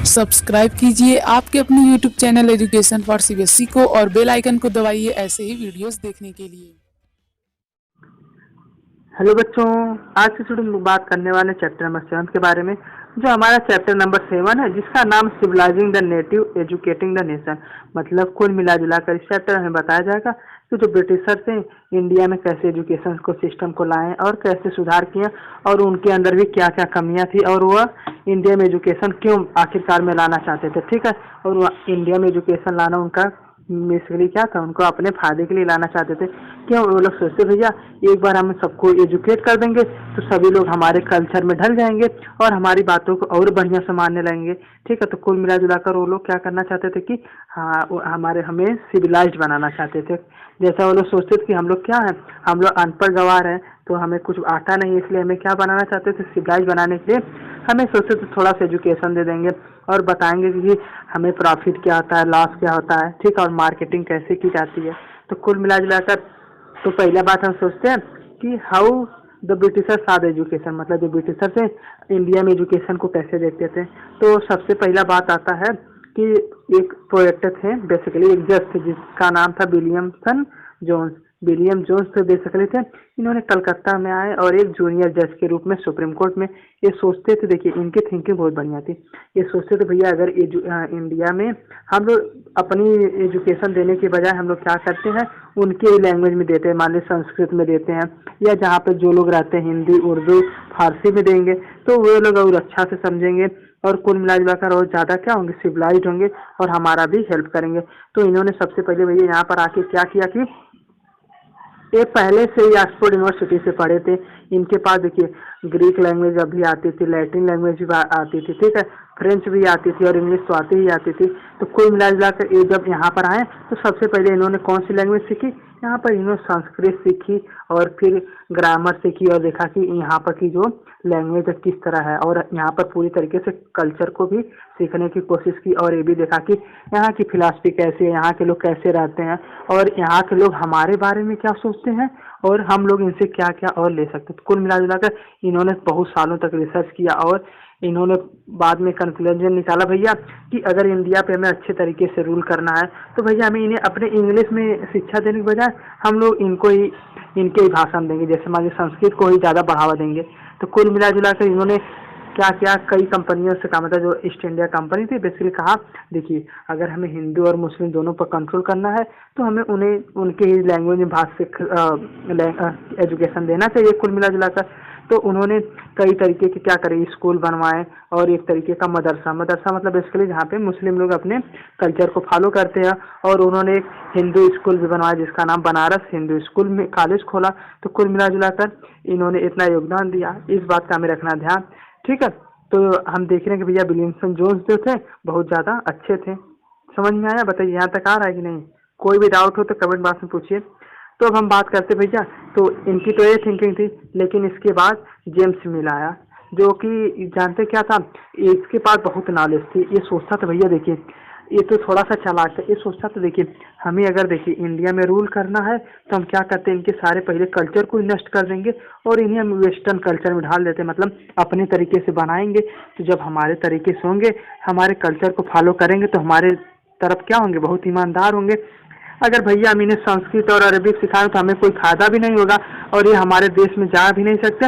Subscribe कीजिए आपके अपने YouTube channel education for CBSE को और बेल आइकन को दबाइए ऐसे ही वीडियोस देखने के लिए। हेलो बच्चों, आज से शुरू हम बात करने वाले चैप्टर नंबर 7 के बारे में, जो हमारा चैप्टर नंबर 7 है, जिसका नाम civilising the native educating the nation. मतलब कुल मिला जुला कर इस चैप्टर में बताया जाएगा कि जो ब्रिटिशर्स हैं इंडिया में कैसे एजुकेशन को सिस्टम को लाएं और कैसे सुधार किया और उनके अंदर भी क्या क्या कमियां थी और वह इंडिया में एजुकेशन क्यों आखिरकार में लाना चाहते थे। ठीक है, और वह इंडिया में एजुकेशन लाना उनका बेसिकली क्या था, उनको अपने फायदे के लिए लाना चाहते थे। क्यों? वो लोग सोचते भैया एक बार हम सबको एजुकेट कर देंगे तो सभी लोग हमारे कल्चर में ढल जाएंगे और हमारी बातों को और बढ़िया से मानने लगेंगे। ठीक है, तो कुल मिला जुलाकर वो लोग क्या करना चाहते थे कि हमें सिविलाइज्ड बनाना चाहते थे। जैसा वो लोग सोचते थे कि हम लोग क्या है, हम लोग अनपढ़ गंवार हैं तो हमें कुछ आता नहीं, इसलिए हमें क्या बनाना चाहते थे, सिविलाइज बनाने के लिए हमें सोचते थे थोड़ा सा एजुकेशन दे देंगे और बताएंगे कि हमें प्रॉफिट क्या होता है, लॉस क्या होता है, ठीक है, और मार्केटिंग कैसे की जाती है। तो कुल मिला जुलाकर तो पहला बात हम सोचते हैं कि हाउ द ब्रिटिशर्स साथ एजुकेशन, मतलब जो ब्रिटिशर्स हैं इंडिया में एजुकेशन को कैसे देखते थे। तो सबसे पहला बात आता है कि एक प्रोएक्टर थे, बेसिकली एक जज थे जिसका नाम था विलियमसन जोन्स। विलियम जोन्स तो बेसिकली थे, इन्होंने कलकत्ता में आए और एक जूनियर जज के रूप में सुप्रीम कोर्ट में ये सोचते थे। देखिए इनकी थिंकिंग बहुत बढ़िया थी। ये सोचते थे भैया अगर इंडिया में हम लोग अपनी एजुकेशन देने के बजाय हम लोग क्या करते हैं, उनके लैंग्वेज में देते हैं, मान लीजिए संस्कृत में देते हैं या जहाँ पर जो लोग रहते हैं हिंदी उर्दू फारसी में देंगे तो वे लोग और अच्छा से समझेंगे और कुल मिला जुलाकर और ज़्यादा क्या होंगे, सिविलाइज्ड होंगे और हमारा भी हेल्प करेंगे। तो इन्होंने सबसे पहले भैया यहाँ पर आके क्या किया कि ये पहले से ही ऑक्सफोर्ड यूनिवर्सिटी से पढ़े थे। इनके पास देखिए ग्रीक लैंग्वेज अभी आती थी, लैटिन लैंग्वेज भी आती थी, ठीक है, फ्रेंच भी आती थी और इंग्लिश तो आती ही आती थी। तो कुल मिला जुलाकर ये जब यहाँ पर आए तो सबसे पहले इन्होंने कौन सी लैंग्वेज सीखी, यहाँ पर इन्होंने संस्कृत सीखी और फिर ग्रामर सीखी और देखा कि यहाँ पर की जो लैंग्वेज किस तरह है और यहाँ पर पूरी तरीके से कल्चर को भी सीखने की कोशिश की और ये भी देखा कि यहाँ की फिलॉसफी कैसी है, यहाँ के लोग कैसे रहते हैं और यहाँ के लोग हमारे बारे में क्या सोचते हैं और हम लोग इनसे क्या क्या और ले सकते हैं। तो कुल मिला जुलाकर इन्होंने बहुत सालों तक रिसर्च किया और इन्होंने बाद में कंक्लूजन निकाला भैया कि अगर इंडिया पे हमें अच्छे तरीके से रूल करना है तो भैया हमें इन्हें अपने इंग्लिश में शिक्षा देने के बजाय हम लोग इनको ही इनके ही भाषा में देंगे, जैसे मान लीजिए संस्कृत को ही ज़्यादा बढ़ावा देंगे। तो कुल मिला जुलाकर इन्होंने क्या क्या कई कंपनियों से कहा, मतलब जो ईस्ट इंडिया कंपनी थी बेसिकली कहा देखिए अगर हमें हिंदू और मुस्लिम दोनों पर कंट्रोल करना है तो हमें उन्हें उनके ही लैंग्वेज में भाषा एजुकेशन देना चाहिए। कुल मिला जुलाकर तो उन्होंने कई तरीके के क्या करे, स्कूल बनवाए और एक तरीके का मदरसा, मदरसा मतलब बेसिकली जहाँ पे मुस्लिम लोग अपने कल्चर को फॉलो करते हैं और उन्होंने एक हिंदू स्कूल भी बनवाया जिसका नाम बनारस हिंदू स्कूल में कॉलेज खोला। तो कुल मिला जुलाकर इन्होंने इतना योगदान दिया, इस बात का हमें रखना ध्यान। ठीक है, तो हम देख रहे हैं कि भैया विलियमसन जोन्स जो थे बहुत ज़्यादा अच्छे थे। समझ में आया? बताइए यहाँ तक आ रहा है कि नहीं? कोई भी डाउट हो तो कमेंट बॉक्स में पूछिए। तो अब हम बात करते भैया, तो इनकी तो ये थिंकिंग थी, लेकिन इसके बाद जेम्स मिल आया जो कि जानते क्या था, इसके पास बहुत नॉलेज थी। ये सोचता था भैया देखिए ये तो थोड़ा सा चालाक था, ये सोचता था देखिए हमें अगर देखिए इंडिया में रूल करना है तो हम क्या करते हैं, इनके सारे पहले कल्चर को नष्ट कर देंगे और इन्हें हम वेस्टर्न कल्चर में ढाल देते हैं, मतलब अपने तरीके से बनाएंगे। तो जब हमारे तरीके से होंगे, हमारे कल्चर को फॉलो करेंगे तो हमारे तरफ क्या होंगे, बहुत ईमानदार होंगे। अगर भैया हम इन्हें संस्कृत और अरबिक सिखाएं तो हमें कोई फायदा भी नहीं होगा और ये हमारे देश में जा भी नहीं सकते।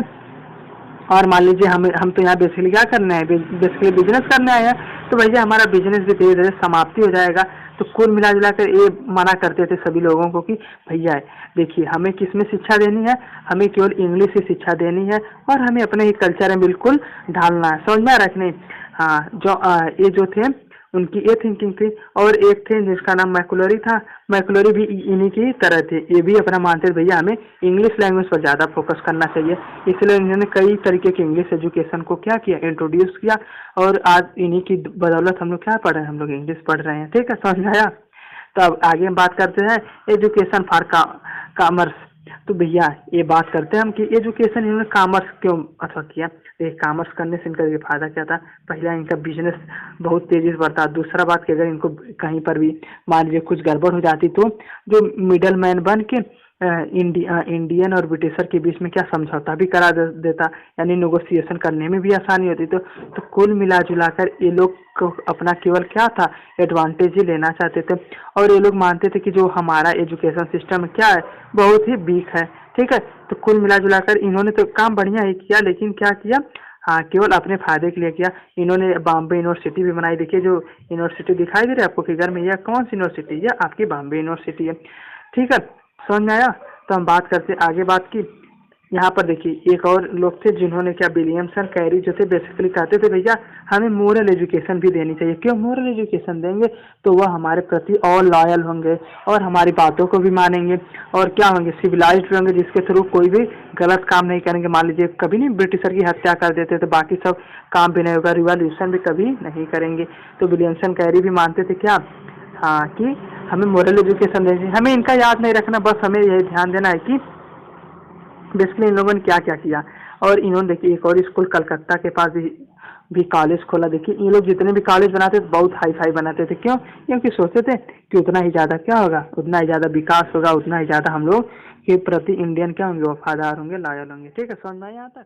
और मान लीजिए हम तो यहाँ बेसिकली क्या करने आए, बेसिकली बिजनेस करने आए हैं, तो भैया हमारा बिजनेस भी धीरे धीरे समाप्ति हो जाएगा। तो कुल मिला जुलाकर ये मना करते थे सभी लोगों को कि भैया देखिए हमें किस में शिक्षा देनी है, हमें केवल इंग्लिश की शिक्षा देनी है और हमें अपने ही कल्चर में बिल्कुल ढालना है। समझ में आ रहा है कि नहीं? हाँ, जो ये जो थे उनकी ये थिंकिंग थी। और एक थे जिसका नाम मैकुलरी था, मैकुलरी भी इन्हीं की तरह थे, ये भी अपना मानते थे भैया हमें इंग्लिश लैंग्वेज पर ज़्यादा फोकस करना चाहिए। इसलिए इन्होंने कई तरीके के इंग्लिश एजुकेशन को क्या किया, इंट्रोड्यूस किया और आज इन्हीं की बदौलत हम लोग क्या पढ़ रहे हैं, हम लोग इंग्लिश पढ़ रहे हैं। ठीक है, समझ में आया? तो अब आगे हम बात करते हैं एजुकेशन फॉर कॉमर्स। तो भैया ये बात करते हैं हम कि एजुकेशन इन्होंने कॉमर्स क्यों अच्छा किया। कॉमर्स करने से इनका ये फायदा क्या था, पहला इनका बिजनेस बहुत तेजी से बढ़ता। दूसरा बात कि अगर इनको कहीं पर भी मान लीजिए कुछ गड़बड़ हो जाती तो जो मिडल मैन बन के इंडियन और ब्रिटिशर के बीच में क्या समझौता भी करा देता, यानी नेगोशिएशन करने में भी आसानी होती। तो कुल मिला जुलाकर ये लोग को अपना केवल क्या था, एडवांटेज ही लेना चाहते थे। और ये लोग मानते थे कि जो हमारा एजुकेशन सिस्टम क्या है, बहुत ही वीक है। ठीक है, तो कुल मिला जुलाकर इन्होंने तो काम बढ़िया ही किया, लेकिन क्या किया, हाँ, केवल अपने फायदे के लिए किया। इन्होंने बॉम्बे यूनिवर्सिटी भी बनाई। देखिए जो यूनिवर्सिटी दिखाई दे रही है आपको फिगर में, यह कौन सी यूनिवर्सिटी है, यह आपकी बॉम्बे यूनिवर्सिटी है। ठीक है, समझ में आया। तो हम बात करते आगे बात की। यहाँ पर देखिए एक और लोग थे जिन्होंने क्या, विलियमसन कैरी जो थे, बेसिकली कहते थे भैया हमें मोरल एजुकेशन भी देनी चाहिए। क्यों मोरल एजुकेशन देंगे, तो वह हमारे प्रति और लॉयल होंगे और हमारी बातों को भी मानेंगे और क्या होंगे, सिविलाइज्ड होंगे, जिसके थ्रू कोई भी गलत काम नहीं करेंगे। मान लीजिए कभी नहीं ब्रिटिशर की हत्या कर देते तो बाकी सब काम भी नहीं होगा, रिवॉल्यूशन भी कभी नहीं करेंगे। तो विलियमसन कैरी भी मानते थे क्या, हाँ, कि हमें मोरल एजुकेशन देनी चाहिए। हमें इनका याद नहीं रखना, बस हमें यही ध्यान देना है कि बेसिकली इन लोगों ने क्या क्या किया। और इन्होंने देखिए एक और स्कूल कलकत्ता के पास भी कॉलेज खोला। देखिए ये लोग जितने भी कॉलेज बनाते थे बहुत हाई फाई बनाते थे। क्यों, क्योंकि सोचते थे कि उतना ही ज़्यादा क्या होगा, उतना ही ज़्यादा विकास होगा, उतना ही ज़्यादा हम लोग के प्रति इंडियन क्या होंगे, वफादार होंगे, लॉयल होंगे। ठीक है, समझ में आया यहाँ तक।